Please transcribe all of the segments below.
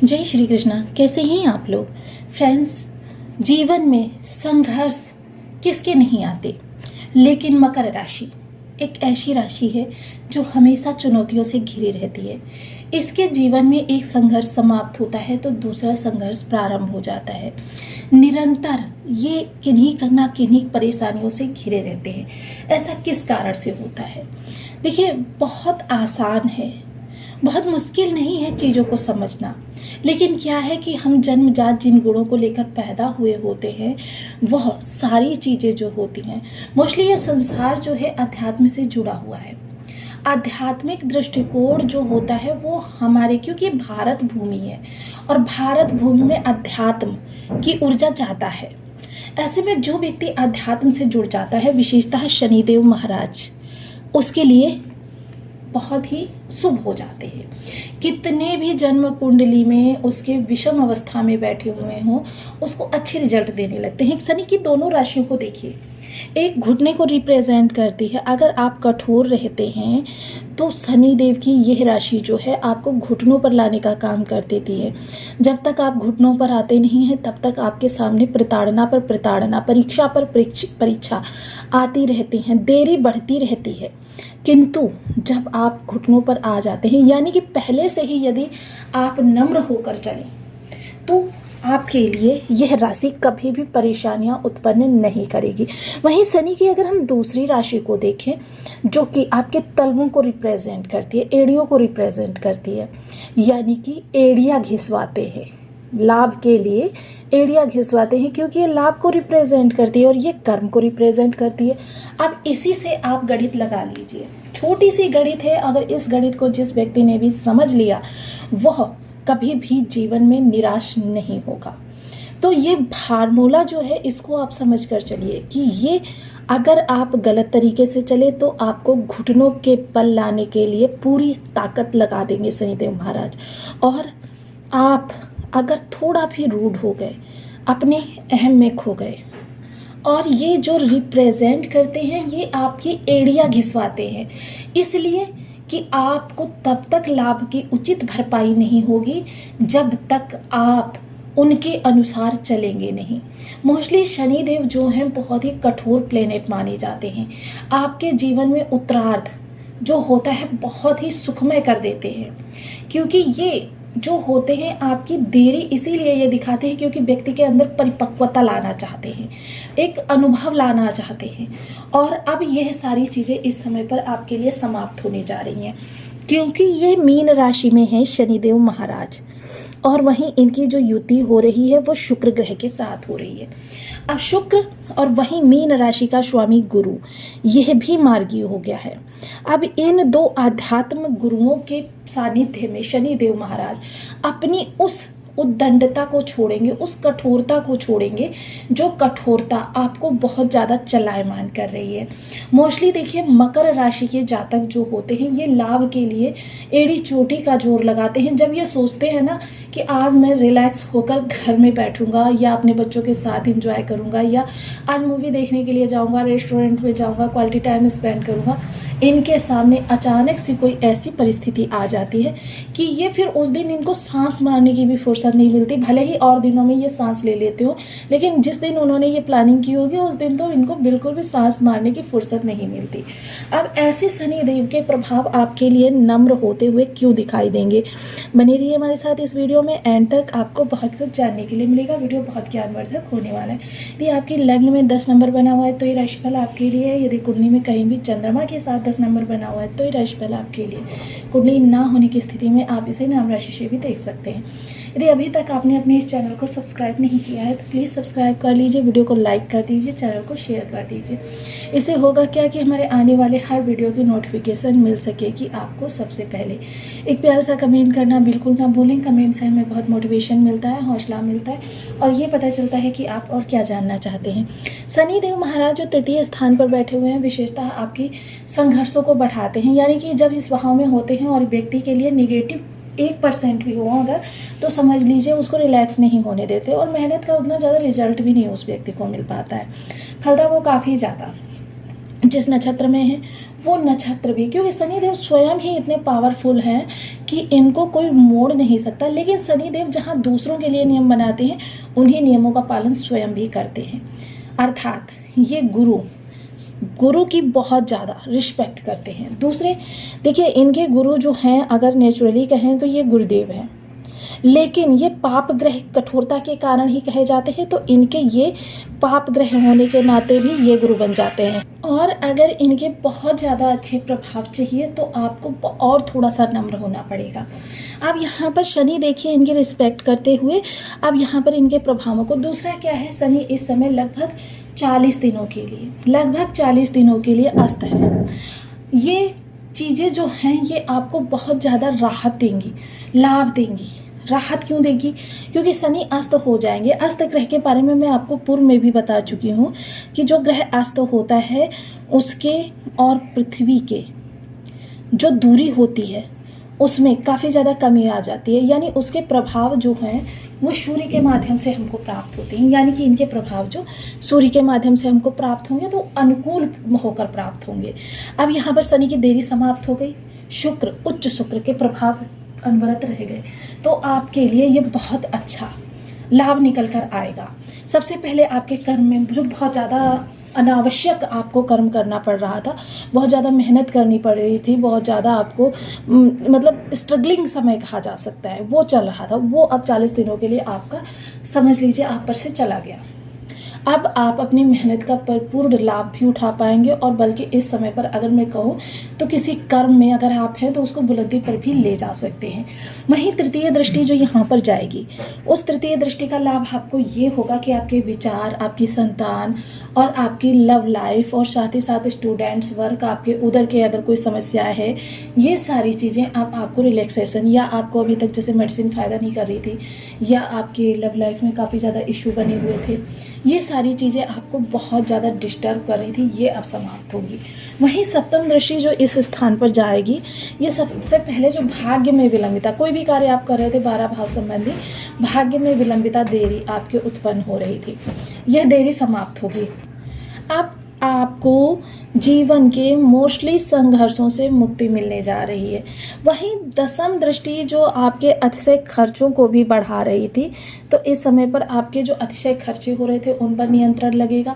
जय श्री कृष्णा। कैसे हैं आप लोग फ्रेंड्स। जीवन में संघर्ष किसके नहीं आते, लेकिन मकर राशि एक ऐसी राशि है जो हमेशा चुनौतियों से घिरी रहती है। इसके जीवन में एक संघर्ष समाप्त होता है तो दूसरा संघर्ष प्रारंभ हो जाता है। निरंतर ये किन्हीं परेशानियों से घिरे रहते हैं। ऐसा किस कारण से होता है? देखिए, बहुत आसान है, बहुत मुश्किल नहीं है चीज़ों को समझना। लेकिन क्या है कि हम जन्मजात जिन गुणों को लेकर पैदा हुए होते हैं, वह सारी चीज़ें जो होती हैं, मोस्टली ये संसार जो है अध्यात्म से जुड़ा हुआ है। आध्यात्मिक दृष्टिकोण जो होता है वो हमारे, क्योंकि भारत भूमि है और भारत भूमि में अध्यात्म की ऊर्जा जाता है। ऐसे में जो व्यक्ति अध्यात्म से जुड़ जाता है, विशेषतः शनिदेव महाराज, उसके लिए बहुत ही शुभ हो जाते हैं। कितने भी जन्म कुंडली में उसके विषम अवस्था में बैठे हुए हों, उसको अच्छे रिजल्ट देने लगते हैं। शनि की दोनों राशियों को देखिए, एक घुटने को रिप्रेजेंट करती है। अगर आप कठोर रहते हैं तो शनि देव की यह राशि जो है आपको घुटनों पर लाने का काम कर देती है। जब तक आप घुटनों पर आते नहीं हैं तब तक आपके सामने प्रताड़ना पर प्रताड़ना, परीक्षा पर परीक्षा आती रहती हैं, देरी बढ़ती रहती है। किंतु जब आप घुटनों पर आ जाते हैं, यानी कि पहले से ही यदि आप नम्र होकर चलें, तो आपके लिए यह राशि कभी भी परेशानियां उत्पन्न नहीं करेगी। वहीं शनि की अगर हम दूसरी राशि को देखें, जो कि आपके तलवों को रिप्रेजेंट करती है, एड़ियों को रिप्रेजेंट करती है, यानी कि एड़ियाँ घिसवाते हैं लाभ के लिए, एड़ियाँ घिसवाते हैं क्योंकि ये लाभ को रिप्रेजेंट करती है और ये कर्म को रिप्रेजेंट करती है। अब इसी से आप गणित लगा लीजिए, छोटी सी गणित है। अगर इस गणित को जिस व्यक्ति ने भी समझ लिया, वह कभी भी जीवन में निराश नहीं होगा। तो ये फार्मूला जो है, इसको आप समझ कर चलिए कि ये अगर आप गलत तरीके से चले तो आपको घुटनों के बल लाने के लिए पूरी ताकत लगा देंगे शनिदेव महाराज। और आप अगर थोड़ा भी रूड हो गए, अपने अहम में खो गए, और ये जो रिप्रेजेंट करते हैं ये आपकी एड़ियाँ घिसवाते हैं, इसलिए कि आपको तब तक लाभ की उचित भरपाई नहीं होगी जब तक आप उनके अनुसार चलेंगे नहीं। मोस्टली शनिदेव जो हैं बहुत ही कठोर प्लेनेट माने जाते हैं। आपके जीवन में उत्तरार्ध जो होता है बहुत ही सुखमय कर देते हैं, क्योंकि ये जो होते हैं आपकी देरी इसीलिए ये दिखाते हैं क्योंकि व्यक्ति के अंदर परिपक्वता लाना चाहते हैं, एक अनुभव लाना चाहते हैं। और अब यह सारी चीज़ें इस समय पर आपके लिए समाप्त होने जा रही हैं, क्योंकि ये मीन राशि में है शनिदेव महाराज, और वहीं इनकी जो युति हो रही है वो शुक्र ग्रह के साथ हो रही है। अब शुक्र और वहीं मीन राशि का स्वामी गुरु, यह भी मार्गी हो गया है। अब इन दो आध्यात्म गुरुओं के सानिध्य में शनिदेव महाराज अपनी उस उद्दंडता को छोड़ेंगे, उस कठोरता को छोड़ेंगे जो कठोरता आपको बहुत ज़्यादा चलायमान कर रही है। मोस्टली देखिए, मकर राशि के जातक जो होते हैं ये लाभ के लिए एड़ी चोटी का जोर लगाते हैं। जब ये सोचते हैं ना कि आज मैं रिलैक्स होकर घर में बैठूंगा या अपने बच्चों के साथ इंजॉय करूंगा, या आज मूवी देखने के लिए जाऊंगा, रेस्टोरेंट में जाऊंगा, क्वालिटी टाइम स्पेंड करूंगा, इनके सामने अचानक से कोई ऐसी परिस्थिति आ जाती है कि ये फिर उस दिन इनको सांस मारने की भी फुर्सत नहीं मिलती। भले ही और दिनों में ये सांस ले लेते हो, लेकिन जिस दिन उन्होंने ये प्लानिंग की होगी उस दिन तो इनको बिल्कुल भी सांस मारने की फुर्सत नहीं मिलती। अब ऐसे शनिदेव के प्रभाव आपके लिए नम्र होते हुए क्यों दिखाई देंगे? बने रहिए हमारे साथ इस वीडियो में, एंड तक आपको बहुत कुछ जानने के लिए मिलेगा। वीडियो बहुत ज्ञानवर्धक होने वाला है। यदि आपके लग्न में 10 नंबर बना हुआ है तो ये राशिफल आपके लिए है। यदि कुंडली में कहीं भी चंद्रमा के साथ 10 नंबर बना हुआ है तो ये राशिफल आपके लिए। कुंडली ना होने की स्थिति में आप इसे नाम राशि से भी देख सकते हैं। यदि अभी तक आपने अपने इस चैनल को सब्सक्राइब नहीं किया है तो प्लीज़ सब्सक्राइब कर लीजिए, वीडियो को लाइक कर दीजिए, चैनल को शेयर कर दीजिए। इससे होगा क्या कि हमारे आने वाले हर वीडियो की नोटिफिकेशन मिल सकेगी आपको सबसे पहले। एक प्यारा सा कमेंट करना बिल्कुल ना भूलें। कमेंट से हमें बहुत मोटिवेशन मिलता है, हौसला मिलता है, और ये पता चलता है कि आप और क्या जानना चाहते हैं। शनिदेव महाराज जो तृतीय स्थान पर बैठे हुए हैं, विशेषतः आपकी संघर्षों को बढ़ाते हैं। यानी कि जब इस भाव में होते हैं और व्यक्ति के लिए निगेटिव 1% भी हो अगर, तो समझ लीजिए उसको रिलैक्स नहीं होने देते, और मेहनत का उतना ज़्यादा रिजल्ट भी नहीं उस व्यक्ति को मिल पाता है। फलता वो काफ़ी ज़्यादा जिस नक्षत्र में है वो नक्षत्र भी, क्योंकि शनिदेव स्वयं ही इतने पावरफुल हैं कि इनको कोई मोड़ नहीं सकता। लेकिन शनिदेव जहाँ दूसरों के लिए नियम बनाते हैं, उन्हीं नियमों का पालन स्वयं भी करते हैं। अर्थात ये गुरु की बहुत ज़्यादा रिस्पेक्ट करते हैं। दूसरे देखिए, इनके गुरु जो हैं, अगर नेचुरली कहें तो ये गुरुदेव हैं, लेकिन ये पाप ग्रह कठोरता के कारण ही कहे जाते हैं, तो इनके ये पाप ग्रह होने के नाते भी ये गुरु बन जाते हैं। और अगर इनके बहुत ज़्यादा अच्छे प्रभाव चाहिए तो आपको और थोड़ा सा नम्र होना पड़ेगा। अब यहाँ पर शनि देखिए इनकी रिस्पेक्ट करते हुए, अब यहाँ पर इनके प्रभावों को, दूसरा क्या है, शनि इस समय लगभग 40 दिनों के लिए अस्त है। ये चीज़ें जो हैं ये आपको बहुत ज़्यादा राहत देंगी, लाभ देंगी। राहत क्यों देगी? क्योंकि शनि अस्त हो जाएंगे। अस्त ग्रह के बारे में मैं आपको पूर्व में भी बता चुकी हूँ कि जो ग्रह अस्त होता है उसके और पृथ्वी के जो दूरी होती है उसमें काफ़ी ज़्यादा कमी आ जाती है। यानी उसके प्रभाव जो हैं वो सूर्य के माध्यम से हमको प्राप्त होते हैं। यानी कि इनके प्रभाव जो सूर्य के माध्यम से हमको प्राप्त होंगे तो अनुकूल होकर प्राप्त होंगे। अब यहाँ पर शनि की देरी समाप्त हो गई, शुक्र, उच्च शुक्र के प्रभाव अनवरत रह गए, तो आपके लिए ये बहुत अच्छा लाभ निकल कर आएगा। सबसे पहले आपके कर्म में जो बहुत ज़्यादा अनावश्यक आपको कर्म करना पड़ रहा था, बहुत ज़्यादा मेहनत करनी पड़ रही थी, बहुत ज़्यादा आपको मतलब स्ट्रगलिंग समय कहा जा सकता है, वो चल रहा था, वो अब 40 दिनों के लिए आपका समझ लीजिए आप पर से चला गया। अब आप अपनी मेहनत का पूर्ण लाभ भी उठा पाएंगे, और बल्कि इस समय पर अगर मैं कहूँ तो किसी कर्म में अगर आप हैं तो उसको बुलंदी पर भी ले जा सकते हैं। वहीं तृतीय दृष्टि जो यहाँ पर जाएगी, उस तृतीय दृष्टि का लाभ आपको ये होगा कि आपके विचार, आपकी संतान और आपकी लव लाइफ, और साथ ही साथ स्टूडेंट्स वर्क, आपके उधर के अगर कोई समस्या है, ये सारी चीज़ें अब आपको रिलैक्सेशन, या आपको अभी तक जैसे मेडिसिन फ़ायदा नहीं कर रही थी, या आपकी लव लाइफ में काफ़ी ज़्यादा इशू बने हुए थे, ये सारी चीज़ें आपको बहुत ज़्यादा डिस्टर्ब कर रही थी, ये अब समाप्त होगी। वहीं सप्तम दृष्टि जो इस स्थान पर जाएगी, ये सबसे पहले जो भाग्य में विलंबिता, कोई भी कार्य आप कर रहे थे 12 भाव संबंधी, भाग्य में विलंबिता, देरी आपके उत्पन्न हो रही थी, यह देरी समाप्त होगी। अब आपको जीवन के मोस्टली संघर्षों से मुक्ति मिलने जा रही है। वहीं दसम दृष्टि जो आपके अतिशय खर्चों को भी बढ़ा रही थी, तो इस समय पर आपके जो अतिशय खर्चे हो रहे थे उन पर नियंत्रण लगेगा,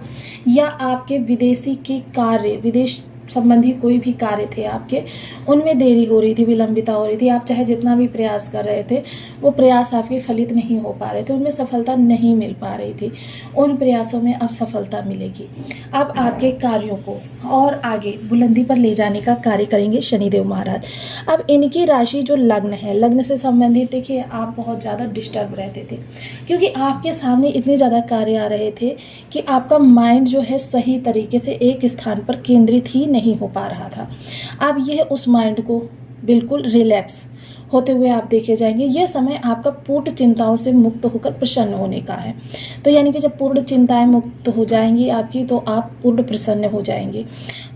या आपके विदेशी के कार्य, विदेश संबंधी कोई भी कार्य थे आपके, उनमें देरी हो रही थी, विलंबिता हो रही थी, आप चाहे जितना भी प्रयास कर रहे थे वो प्रयास आपके फलित नहीं हो पा रहे थे, उनमें सफलता नहीं मिल पा रही थी, उन प्रयासों में अब सफलता मिलेगी। अब आपके कार्यों को और आगे बुलंदी पर ले जाने का कार्य करेंगे शनिदेव महाराज। अब इनकी राशि जो लग्न है, लग्न से संबंधित देखिए आप बहुत ज़्यादा डिस्टर्ब रहते थे, क्योंकि आपके सामने इतने ज़्यादा कार्य आ रहे थे कि आपका माइंड जो है सही तरीके से एक स्थान पर केंद्रित ही नहीं हो पा रहा था। अब यह उस माइंड को बिल्कुल रिलैक्स होते हुए आप देखे जाएंगे। यह समय आपका पूर्ण चिंताओं से मुक्त होकर प्रसन्न होने का है। तो यानी कि जब पूर्ण चिंताएं मुक्त हो जाएंगी आपकी, तो आप पूर्ण प्रसन्न हो जाएंगे।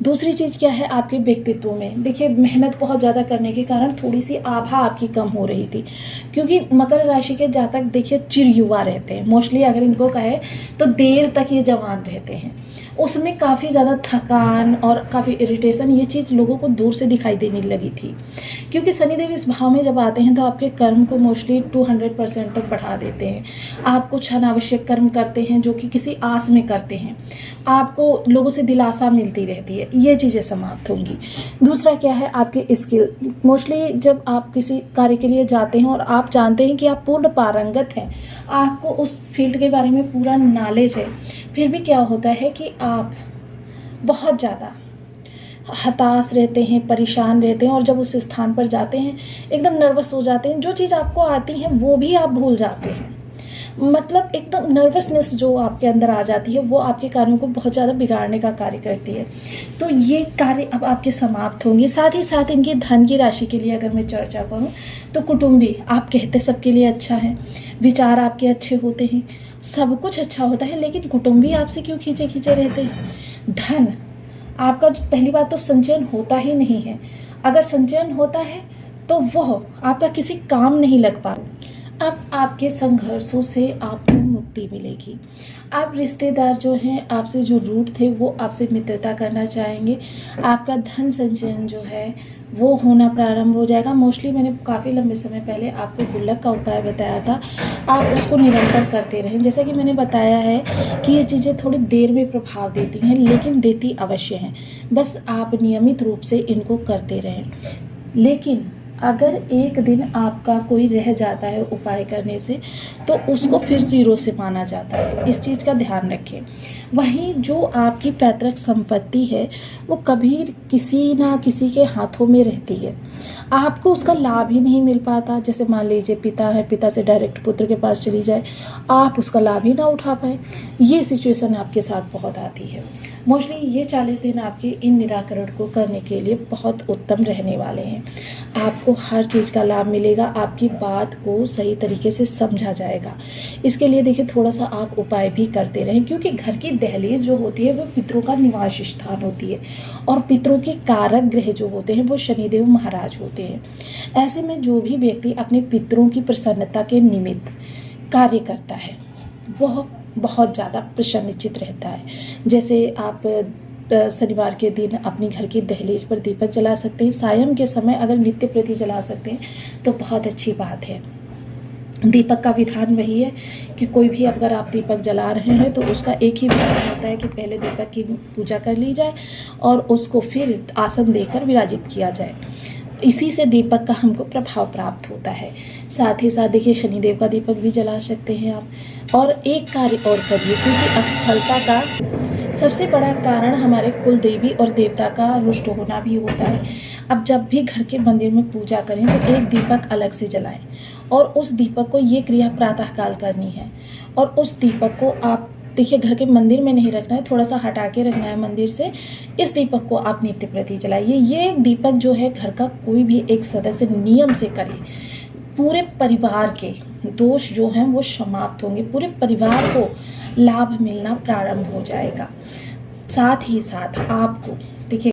दूसरी चीज़ क्या है, आपके व्यक्तित्व में देखिए मेहनत बहुत ज़्यादा करने के कारण थोड़ी सी आभा आपकी कम हो रही थी, क्योंकि मकर राशि के जातक देखिए चिर युवा रहते हैं, मोस्टली अगर इनको कहे तो देर तक ये जवान रहते हैं। उसमें काफ़ी ज़्यादा थकान और काफ़ी इरिटेशन, ये चीज़ लोगों को दूर से दिखाई देने लगी थी, क्योंकि शनिदेव इस भाव में जब आते हैं तो आपके कर्म को मोस्टली 200% तक बढ़ा देते हैं। आप कुछ अनावश्यक कर्म करते हैं जो कि किसी आस में करते हैं, आपको लोगों से दिलासा मिलती रहती है, ये चीज़ें समाप्त होंगी। दूसरा क्या है, आपके स्किल, मोस्टली जब आप किसी कार्य के लिए जाते हैं और आप जानते हैं कि आप पूर्ण पारंगत हैं, आपको उस फील्ड के बारे में पूरा नॉलेज है, फिर भी क्या होता है कि आप बहुत ज़्यादा हताश रहते हैं, परेशान रहते हैं, और जब उस स्थान पर जाते हैं एकदम नर्वस हो जाते हैं। जो चीज़ आपको आती है वो भी आप भूल जाते हैं, मतलब एकदम नर्वसनेस जो आपके अंदर आ जाती है वो आपके कार्यों को बहुत ज़्यादा बिगाड़ने का कार्य करती है। तो ये कार्य अब आपके समाप्त होंगे। साथ ही साथ इनकी धन की राशि के लिए अगर मैं चर्चा करूँ तो कुटुंबी, आप कहते सबके लिए अच्छा है, विचार आपके अच्छे होते हैं, सब कुछ अच्छा होता है, लेकिन कुटुंबी आपसे क्यों खींचे खींचे रहते हैं। धन आपका पहली बात तो संचयन होता ही नहीं है, अगर संचयन होता है तो वह आपका किसी काम नहीं लग पा। अब आपके संघर्षों से आपको मुक्ति मिलेगी। अब रिश्तेदार जो हैं आपसे जो रूठ थे वो आपसे मित्रता करना चाहेंगे। आपका धन संचयन जो है वो होना प्रारंभ हो जाएगा। मोस्टली मैंने काफ़ी लंबे समय पहले आपको गुल्लक का उपाय बताया था, आप उसको निरंतर करते रहें। जैसा कि मैंने बताया है कि ये चीज़ें थोड़ी देर में प्रभाव देती हैं, लेकिन देती अवश्य हैं। बस आप नियमित रूप से इनको करते रहें। लेकिन अगर एक दिन आपका कोई रह जाता है उपाय करने से, तो उसको फिर ज़ीरो से माना जाता है, इस चीज़ का ध्यान रखें। वहीं जो आपकी पैतृक संपत्ति है वो कभी किसी ना किसी के हाथों में रहती है, आपको उसका लाभ ही नहीं मिल पाता। जैसे मान लीजिए पिता है, पिता से डायरेक्ट पुत्र के पास चली जाए, आप उसका लाभ ही ना उठा पाए, ये सिचुएशन आपके साथ बहुत आती है। मोस्टली ये 40 दिन आपके इन निराकरण को करने के लिए बहुत उत्तम रहने वाले हैं। आपको हर चीज़ का लाभ मिलेगा, आपकी बात को सही तरीके से समझा जाएगा। इसके लिए देखिए थोड़ा सा आप उपाय भी करते रहें, क्योंकि घर की दहलीज जो होती है वो पितरों का निवास स्थान होती है, और पितरों के कारक ग्रह जो होते हैं वो शनिदेव महाराज होते हैं। ऐसे में जो भी व्यक्ति अपने पितरों की प्रसन्नता के निमित्त कार्य करता है वह बहुत ज़्यादा प्रसन्नचित रहता है। जैसे आप शनिवार के दिन अपने घर की दहलीज पर दीपक जला सकते हैं। सायं के समय अगर नित्य प्रति जला सकते हैं तो बहुत अच्छी बात है। दीपक का विधान वही है कि कोई भी अगर आप दीपक जला रहे हैं तो उसका एक ही विधान होता है कि पहले दीपक की पूजा कर ली जाए और उसको फिर आसन देकर विराजित किया जाए। इसी से दीपक का हमको प्रभाव प्राप्त होता है। साथ ही साथ देखिए शनिदेव का दीपक भी जला सकते हैं आप। और एक कार्य और करिए, क्योंकि असफलता का सबसे बड़ा कारण हमारे कुल देवी और देवता का रुष्ट होना भी होता है। अब जब भी घर के मंदिर में पूजा करें तो एक दीपक अलग से जलाएं, और उस दीपक को ये क्रिया प्रातःकाल करनी है। और उस दीपक को आप देखिए घर के मंदिर में नहीं रखना है, थोड़ा सा हटा के रखना है मंदिर से। इस दीपक को आप नित्य प्रति जलाइए। ये दीपक जो है घर का कोई भी एक सदस्य नियम से करे, पूरे परिवार के दोष जो हैं वो समाप्त होंगे, पूरे परिवार को लाभ मिलना प्रारंभ हो जाएगा। साथ ही साथ आपको